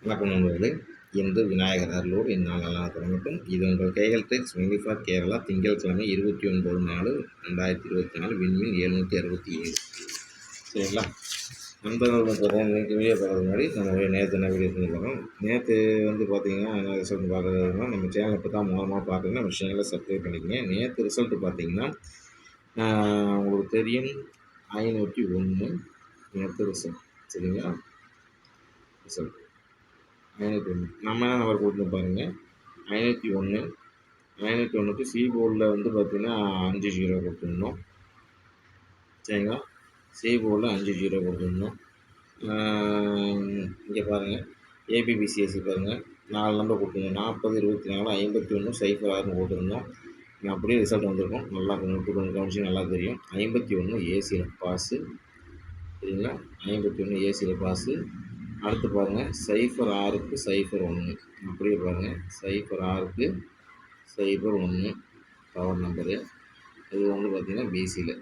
வணக்கம் நண்பர்களே. இன்று விநாயகர் அருளோடு இந்நாள் நல்லா தொடங்கட்டும். இது உங்கள் கைகள் டெக்ஸ் மெயின்லி ஃபார் கேரளா. திங்கட்கிழமை 29/4/2024 விண்மீன் 767. சரிங்களா நண்பர்கள் இன்னைக்கு வீடியோ பார்க்குறது முன்னாடி நம்ம நேற்று என்ன வீடியோ பார்க்குறோம். நேற்று பார்த்தீங்கன்னா என்ன ரிசல்ட் பார்க்குறதுனா நம்ம சேனலை இப்போ தான் மூலமாக பார்க்குறீங்கன்னா நம்ம சேனலை சப்ஸ்கிரைப் பண்ணிக்கங்க. நேற்று ரிசல்ட்டு பார்த்தீங்கன்னா உங்களுக்கு தெரியும் 501 நேற்று ரிசல்ட். சரிங்களா ரிசல்ட் 501 நம்ம என்ன நம்பர் கொடுத்துருந்தோம் பாருங்கள். 501 501க்கு சி போர்டில் பார்த்தீங்கன்னா 5-0 கொடுத்துருந்தோம். சரிங்களா சி போர்டில் 5-0 கொடுத்துருந்தோம். இங்கே பாருங்கள் ஏபிபிசிஎஸ்சி பாருங்கள் 4 நம்பர் கொடுத்துருந்தோம். 40 24 51 0 6 போட்டுருந்தோம். அப்படியே ரிசல்ட் வந்திருக்கும். நல்லா கொஞ்சம் கவனிச்சு நல்லா தெரியும். 51 ஏசியில் பாஸு. சரிங்களா 51 ஏசியில் பாஸு. அடுத்து பாருங்கள் 06க்கு 01 அப்படியே பாருங்கள் 06க்கு 01 பவர் நம்பரு. இது பார்த்திங்கன்னா பிசியில்.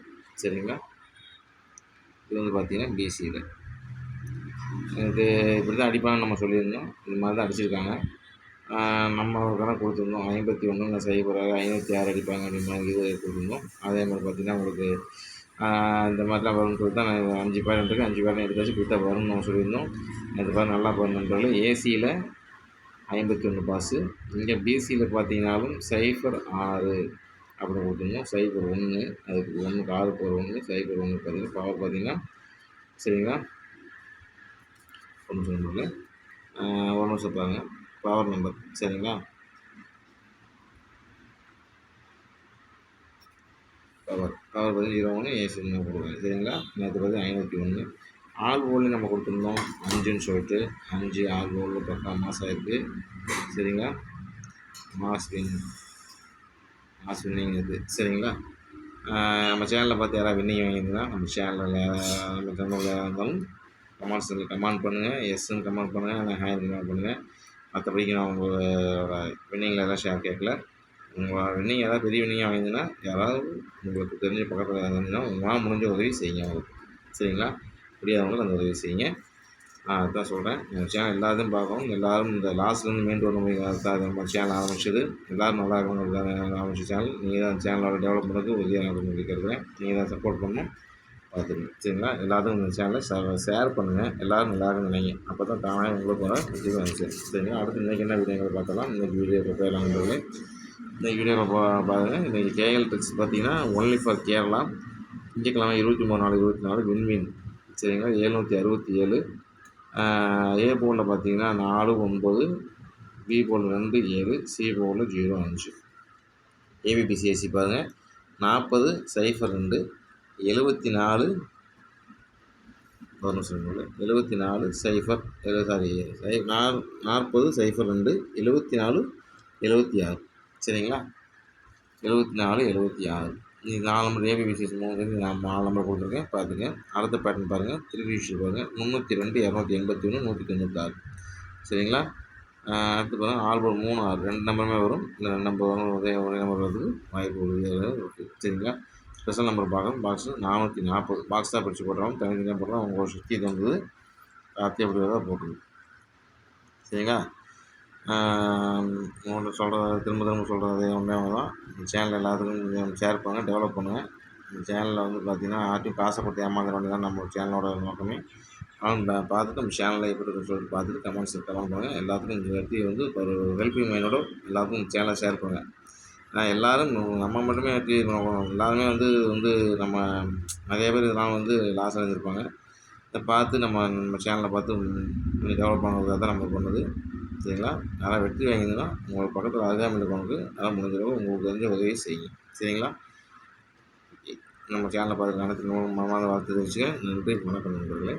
சரிங்களா இது பார்த்திங்கன்னா பிசியில் இது இப்படி தான் அடிப்பாங்கன்னு நம்ம சொல்லியிருந்தோம். இது மாதிரி தான் அடிச்சிருக்காங்க. நம்ம ஒரு கணக்கு கொடுத்துருந்தோம் 51 0 506 அடிப்பாங்க அப்படின்ற மாதிரி இது கொடுத்துருந்தோம். அதே மாதிரி பார்த்திங்கன்னா உங்களுக்கு இந்த மாதிரிலாம் வரும்னு சொல்லிட்டு தான் நான் 5 பேரண்ட் இருக்குது 5 பேரண்ட் எடுத்து வச்சு கொடுத்தா வரும்னு நம்ம சொல்லியிருந்தோம். அது பாரு நல்லா பண்ணுறது. ஏசியில் 51 பாஸு. இங்கே பிசியில் பார்த்தீங்கன்னாலும் 06 அப்படின்னு கொடுத்துருந்தோம். 01 அதுக்கு 1க்கு 6 போகிற 1 01 பார்த்தீங்கன்னா பவர் பார்த்தீங்கன்னா சரிங்களா ஒன்று சொல்லுங்கள் ஒரு நிமிஷம் பாருங்கள் பவர் நம்பர். சரிங்களா பவர் பார்த்திங்கன்னா 01 ஏசி கொடுக்குறேன். சரிங்களா நேற்று பார்த்தீங்கன்னா 501 ஆல் ஓல்டு நம்ம கொடுத்துருந்தோம் 5ன்னு சொல்லிட்டு 5 ஆல் ஓல்டு பக்கா மாதம் இருக்குது. சரிங்களா மாஸ் வின்னிங் இது. சரிங்களா நம்ம சேனலில் பார்த்து யாராவது வின்னிங் வாங்கியிருந்தா நம்ம சேனலில் நம்ம சேனலில் இருந்தாலும் கமெண்ட்ஸில் கமெண்ட் பண்ணுங்கள். எஸ்ன்னு கமெண்ட் பண்ணுங்கள். இல்லை ஹேண்ட் கமெண்ட் பண்ணுங்கள். மற்றபடிக்கு நான் உங்களோட வின்னிங்கில் எல்லாம் ஷேர் கேட்கல. உங்கள் வின்னிங் ஏதாவது பெரிய வின்னிங்காக வாங்கியிருந்தா யாராவது உங்களுக்கு தெரிஞ்ச பக்கத்தில் இருந்ததுன்னா உங்களால் முடிஞ்ச உதவி செய்யுங்க அவங்களுக்கு. சரிங்களா முடியாதவங்களுக்கு அந்த உதவி செய்யுங்க. அதுதான் சொல்கிறேன். எங்கள் சேனல் எல்லாத்தையும் பார்க்கணும். எல்லோரும் இந்த லாஸ்ட்லேருந்து மெயின் வரணும் தான் நம்ம சேனல் ஆரம்பிச்சது. எல்லோரும் நல்லா இருக்கணும் ஆரம்பிச்ச சேனல். நீங்கள் தான் சேனலோட டெவலப்மெண்ட்டுக்கு உதவியாக இருக்கிறேன். நீங்கள் தான் சப்போர்ட் பண்ணணும் பார்த்துக்கணும். சரிங்களா எல்லாத்துக்கும் இந்த சேனலை ஷேர் பண்ணுங்கள். எல்லோரும் நல்லாருக்கும் நினைங்க. அப்போ தான் தானாக உங்களுக்கு வர இது வந்துச்சு. சரிங்களா அடுத்து இன்றைக்கி என்ன வீடியோங்களை பார்த்தலாம். இன்றைக்கி வீடியோ போயிடலாம். இன்றைக்கி வீடியோவில் பாருங்கள். இன்றைக்கி கேஎல் டெக்ஸ் பார்த்தீங்கன்னா ஒன்லி ஃபார் கேரளா. திங்கட்கிழமை 23/4/24 விண்மீன். சரிங்களா 767. ஏ போர்டில் பார்த்தீங்கன்னா 49, பி போர்டில் 2 7, சி போர்டில் 05. ஏபிபிசிஎஸ்சி பாருங்கள் 40 02 74 74 0 40 02 74 76. சரிங்களா 74 76. இது 4 நம்பர் ஏபிபிசிஎஸ் 3 நான் 4 நம்பர் கொடுத்துருக்கேன் பார்த்துங்க. அடுத்த பேட்டர்ன் பாருங்கள் 3 டிஜிட் பாருங்கள் 302 281 196. சரிங்களா அடுத்து பாருங்கள் ஆல்பம் 3 6 2 நம்பருமே வரும். இல்லை 2 நம்பர் வரும் ஒரே நம்பர் வரதுக்கு வாய்ப்பு இருக்குது. சரிங்களா ஸ்பெஷல் நம்பர் பார்க்கணும். பாக்ஸு 440 பாக்ஸ் தான் பிடிச்சி போடுறோம். தனித்தனியாக போடுறோம். உங்களோட சக்தி இது வந்தது ராத்திரி அப்படி தான் போட்டுருது. சரிங்களா உங்களுக்கு சொல்கிறது திரும்ப சொல்கிறது ஒன்றே தான். இந்த சேனல் எல்லாத்துக்கும் ஷேர் பண்ணுங்கள். டெவலப் பண்ணுங்கள். இந்த சேனலில் பார்த்தீங்கன்னா யார்ட்டையும் காசை கொடுத்து ஏமாந்துட வேண்டியதான் நம்ம சேனலோட நோக்கமே. ஆனால் பார்த்துட்டு நம்ம சேனலில் எப்படி இருக்குன்னு சொல்லிட்டு பார்த்துட்டு கமெண்ட்ஸ் கமெண்ட் பண்ணுங்கள். எல்லாத்துக்கும் இந்த இடத்தையும் ஒரு ஹெல்ப்பிங் மைண்டோட எல்லாத்துக்கும் இந்த சேனலை ஷேர் பண்ணுங்கள். ஆனால் எல்லோரும் நம்ம மட்டுமே வெற்றி எல்லாருமே நம்ம நிறைய பேர் இதெல்லாம் லாஸ் அடைஞ்சிருப்பாங்க. இதை பார்த்து நம்ம சேனலை பார்த்து டெவலப் பண்ணுறதுக்காக தான் நம்ம பண்ணது. சரிங்களா நல்லா வெற்றி வாங்கியிருந்தோன்னா உங்களுக்கு பக்கத்தில் அருகாமையில் இருக்கவங்களுக்கு நல்லா முடிஞ்சளவு உங்களுக்கு தெரிஞ்ச உதவி செய்யுங்க. சரிங்களா நம்ம சேனலை பார்த்துட்டு அனைத்து மனமார்ந்த வாழ்த்து தெரிவிச்சுக்க. நன்றி வணக்கம் நண்பர்களே.